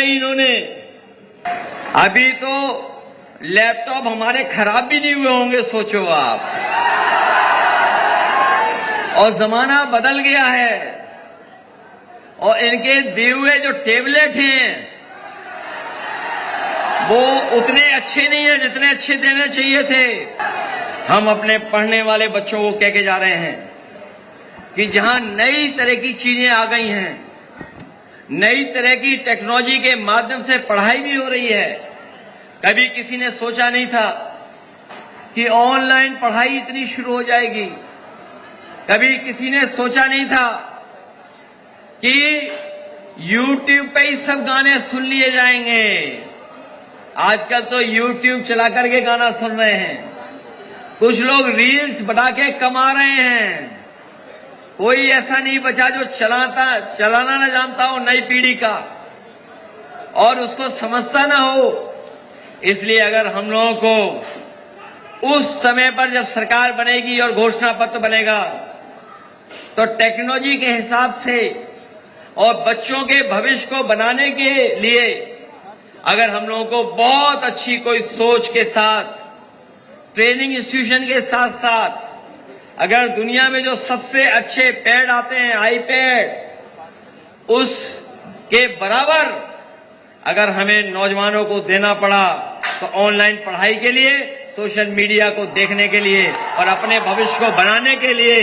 इन्होंने अभी तो लैपटॉप हमारे खराब भी नहीं हुए होंगे, सोचो आप। और जमाना बदल गया है और इनके दिए हुए जो टेबलेट हैं वो उतने अच्छे नहीं है जितने अच्छे देने चाहिए थे। हम अपने पढ़ने वाले बच्चों को कह के जा रहे हैं कि जहां नई तरह की चीजें आ गई हैं, नई तरह की टेक्नोलॉजी के माध्यम से पढ़ाई भी हो रही है। कभी किसी ने सोचा नहीं था कि ऑनलाइन पढ़ाई इतनी शुरू हो जाएगी। कभी किसी ने सोचा नहीं था कि YouTube पे ही सब गाने सुन लिए जाएंगे। आजकल तो YouTube चला करके गाना सुन रहे हैं। कुछ लोग रील्स बना के कमा रहे हैं। कोई ऐसा नहीं बचा जो चलाना न जानता हो नई पीढ़ी का और उसको समझता ना हो। इसलिए अगर हम लोगों को उस समय पर जब सरकार बनेगी और घोषणा पत्र बनेगा तो टेक्नोलॉजी के हिसाब से और बच्चों के भविष्य को बनाने के लिए अगर हम लोगों को बहुत अच्छी कोई सोच के साथ, ट्रेनिंग इंस्टीट्यूशन के साथ साथ अगर दुनिया में जो सबसे अच्छे पैड आते हैं, आईपैड, उसके बराबर अगर हमें नौजवानों को देना पड़ा तो ऑनलाइन पढ़ाई के लिए, सोशल मीडिया को देखने के लिए और अपने भविष्य को बनाने के लिए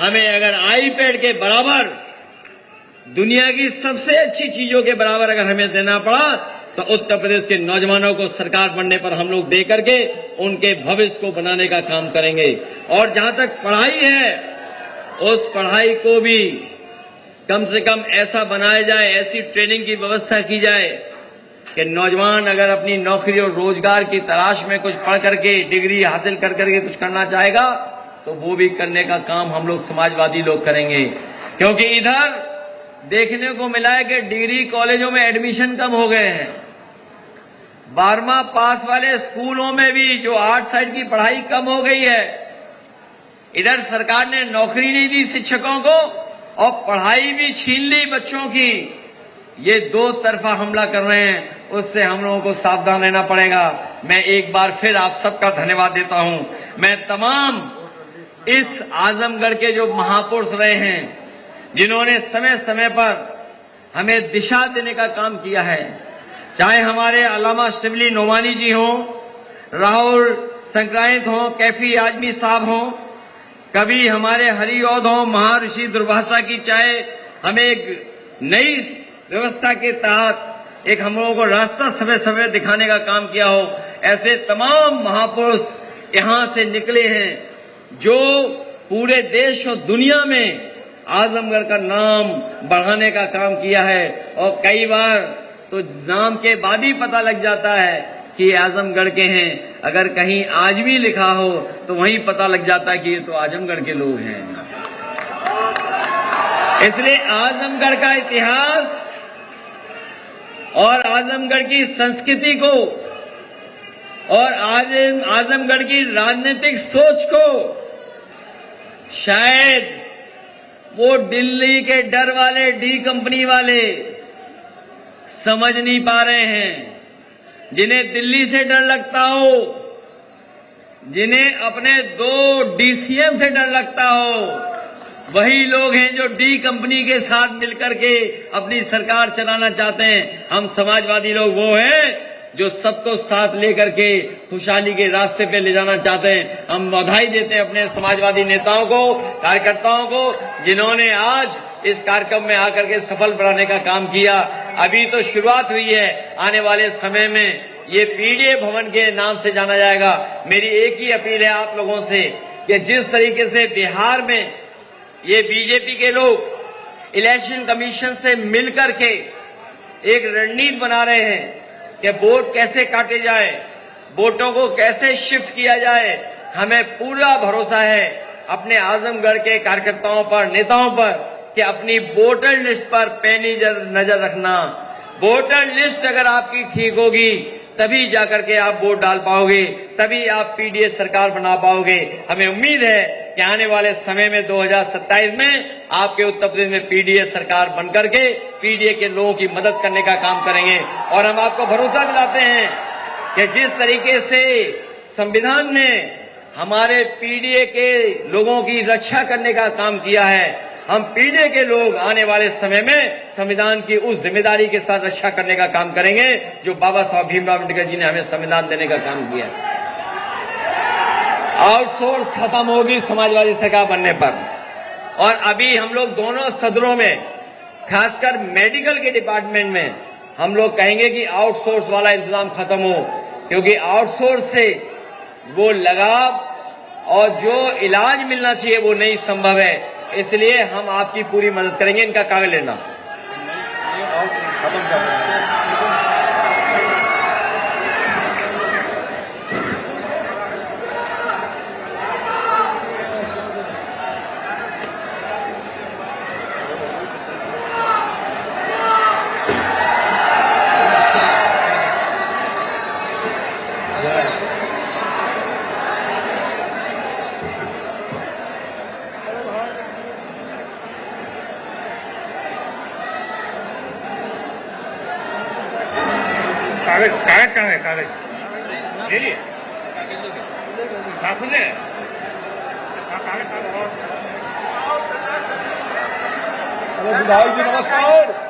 हमें अगर आईपैड के बराबर, दुनिया की सबसे अच्छी चीजों के बराबर अगर हमें देना पड़ा तो उत्तर प्रदेश के नौजवानों को सरकार बनने पर हम लोग दे करके उनके भविष्य को बनाने का काम करेंगे। और जहां तक पढ़ाई है, उस पढ़ाई को भी कम से कम ऐसा बनाया जाए, ऐसी ट्रेनिंग की व्यवस्था की जाए कि नौजवान अगर अपनी नौकरी और रोजगार की तलाश में कुछ पढ़ करके, डिग्री हासिल कर करके कुछ करना चाहेगा तो वो भी करने का काम हम लोग समाजवादी लोग करेंगे। क्योंकि इधर देखने को मिला है कि डिग्री कॉलेजों में एडमिशन कम हो गए हैं। 12वां पास वाले स्कूलों में भी जो आर्ट साइड की पढ़ाई कम हो गई है। इधर सरकार ने नौकरी नहीं दी शिक्षकों को और पढ़ाई भी छीन ली बच्चों की। ये दो तरफा हमला कर रहे हैं, उससे हम लोगों को सावधान रहना पड़ेगा। मैं एक बार फिर आप सबका धन्यवाद देता हूं। मैं तमाम इस आजमगढ़ के जो महापुरुष रहे हैं, जिन्होंने समय समय पर हमें दिशा देने का काम किया है, चाहे हमारे अल्लामा शिबली नोमानी जी हों, राहुल संक्रांत हों, कैफी आजमी साहब हों, कभी हमारे हरिऔध हों, महर्षि दुर्वासा की, चाहे हमें एक नई व्यवस्था के तहत एक हम लोगों को रास्ता समय समय दिखाने का काम किया हो, ऐसे तमाम महापुरुष यहां से निकले हैं जो पूरे देश और दुनिया में आजमगढ़ का नाम बढ़ाने का काम किया है। और कई बार तो नाम के बाद ही पता लग जाता है कि आजमगढ़ के हैं। अगर कहीं आज भी लिखा हो तो वहीं पता लग जाता है कि ये तो आजमगढ़ के लोग हैं। इसलिए आजमगढ़ का इतिहास और आजमगढ़ की संस्कृति को और आजमगढ़ की राजनीतिक सोच को शायद वो दिल्ली के डर वाले, डी कंपनी वाले समझ नहीं पा रहे हैं। जिन्हें दिल्ली से डर लगता हो, जिन्हें अपने 2 डीसीएम से डर लगता हो, वही लोग हैं जो डी कंपनी के साथ मिलकर के अपनी सरकार चलाना चाहते हैं। हम समाजवादी लोग वो हैं जो सबको साथ लेकर के खुशहाली के रास्ते पे ले जाना चाहते हैं। हम बधाई देते हैं अपने समाजवादी नेताओं को, कार्यकर्ताओं को, जिन्होंने आज इस कार्यक्रम में आकर के सफल बनाने का काम किया। अभी तो शुरुआत हुई है, आने वाले समय में ये पीडीए भवन के नाम से जाना जाएगा। मेरी एक ही अपील है आप लोगों से कि जिस तरीके से बिहार में ये बीजेपी के लोग इलेक्शन कमीशन से मिलकर के एक रणनीति बना रहे हैं कि वोट कैसे काटे जाए, वोटों को कैसे शिफ्ट किया जाए, हमें पूरा भरोसा है अपने आजमगढ़ के कार्यकर्ताओं पर, नेताओं पर कि अपनी वोटर लिस्ट पर पैनी नजर रखना। वोटर लिस्ट अगर आपकी ठीक होगी तभी जाकर के आप वोट डाल पाओगे, तभी आप पीडीए सरकार बना पाओगे। हमें उम्मीद है कि आने वाले समय में 2027 में आपके उत्तर प्रदेश में पीडीए सरकार बनकर के पीडीए के लोगों की मदद करने का काम करेंगे। और हम आपको भरोसा दिलाते हैं कि जिस तरीके से संविधान ने हमारे पीडीए के लोगों की रक्षा करने का काम किया है, हम पीडीए के लोग आने वाले समय में संविधान की उस जिम्मेदारी के साथ रक्षा करने का काम करेंगे जो बाबा साहब भीमराव अम्बेडकर जी ने हमें संविधान देने का काम किया। आउटसोर्स खत्म होगी समाजवादी सरकार बनने पर। और अभी हम लोग दोनों सदनों में, खासकर मेडिकल के डिपार्टमेंट में, हम लोग कहेंगे कि आउटसोर्स वाला इंतजाम खत्म हो, क्योंकि आउटसोर्स से वो लगाव और जो इलाज मिलना चाहिए वो नहीं संभव है। इसलिए हम आपकी पूरी मदद करेंगे। इनका कागज लेना। कागज कहाँ है? कागज ले लिए? कागज ले? विधायक जी नमस्कार।